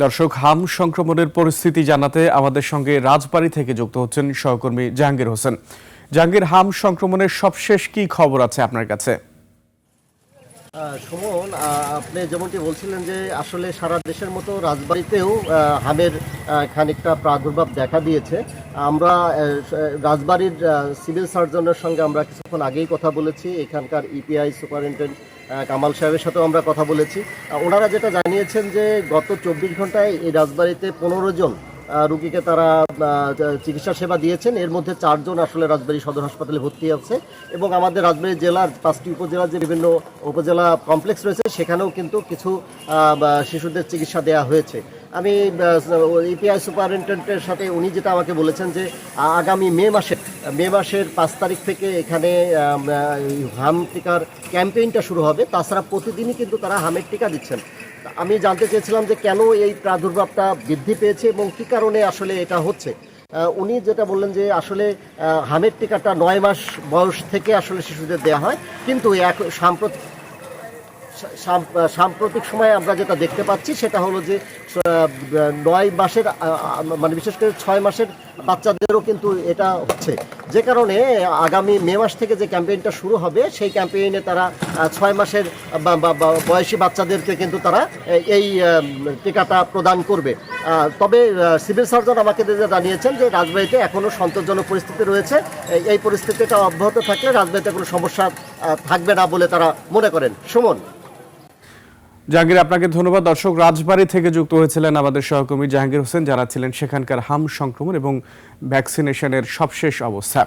দর্শক, হাম সংক্রমণের পরিস্থিতি জানাতে আমাদের সঙ্গে রাজবাড়ী থেকে যুক্ত হচ্ছেন সহকর্মী জাহাঙ্গীর হোসেন। জাহাঙ্গীর, হাম সংক্রমণের সবশেষ কি খবর আছে আপনার কাছে? সুমন, আপনি যেমনটি বলছিলেন যে আসলে সারা দেশের মতো রাজবাড়ীতেও হামের খানিকটা প্রাদুর্ভাব দেখা দিয়েছে। আমরা রাজবাড়ীর সিভিল সার্জনের সঙ্গে আমরা কিছুক্ষণ আগেই কথা বলেছি, এখানকার ইপিআই সুপারিনটেন্ডেন্ট কামাল সাহেবের সাথেও আমরা কথা বলেছি। ওনারা যেটা জানিয়েছেন যে গত 24 ঘন্টায় এই রাজবাড়ীতে 15 জন রুগীকে তারা চিকিৎসা সেবা দিয়েছেন। এর মধ্যে 4 জন আসলে রাজবাড়ী সদর হাসপাতালে ভর্তি আছে এবং আমাদের রাজবাড়ী জেলার 5টি উপজেলার যে বিভিন্ন উপজেলা কমপ্লেক্স রয়েছে সেখানেও কিন্তু কিছু শিশুদের চিকিৎসা দেওয়া হয়েছে। আমি ইপিআই সুপারিনটেন্ডেন্টের সাথে উনি যেটা আমাকে বলেছেন যে আগামী মে মাসের 5 তারিখ থেকে এখানে হাম টিকার ক্যাম্পেইনটা শুরু হবে। তাছাড়া প্রতিদিনই কিন্তু তারা হামের টিকা দিচ্ছেন। আমি জানতে চেয়েছিলাম যে কেন এই প্রাদুর্ভাবটা বৃদ্ধি পেয়েছে এবং কী কারণে আসলে এটা হচ্ছে। উনি যেটা বললেন যে আসলে হামের টিকাটা 9 মাস বয়স থেকে আসলে শিশুদের দেওয়া হয়, কিন্তু সাম্প্রতিক সময়ে আমরা যেটা দেখতে পাচ্ছি সেটা হলো যে 9 মাসের মানে বিশেষ করে 6 মাসের বাচ্চাদেরও কিন্তু এটা হচ্ছে, যে কারণে আগামী মে মাস থেকে যে ক্যাম্পেইনটা শুরু হবে সেই ক্যাম্পেইনে তারা 6 মাসের বয়সী বাচ্চাদেরকে কিন্তু তারা এই টিকাটা প্রদান করবে। তবে সিভিল সার্জন আমাকে জানিয়েছেন যে রাজবাড়ীতে এখনও সন্তোষজনক পরিস্থিতি রয়েছে। এই পরিস্থিতিটা অব্যাহত থাকলে রাজবাড়ীতে কোনো সমস্যা থাকবে না বলে তারা মনে করেন। সুমন। জাহাঙ্গীর, আপনাকে ধন্যবাদ। দর্শক, রাজবাড়ী থেকে যুক্ত হয়েছিলেন আমাদের সহকর্মী জাহাঙ্গীর হোসেন, যারা ছিলেন সেখানকার হাম সংক্রমণ এবং ভ্যাকসিনেশনের সবশেষ অবস্থা।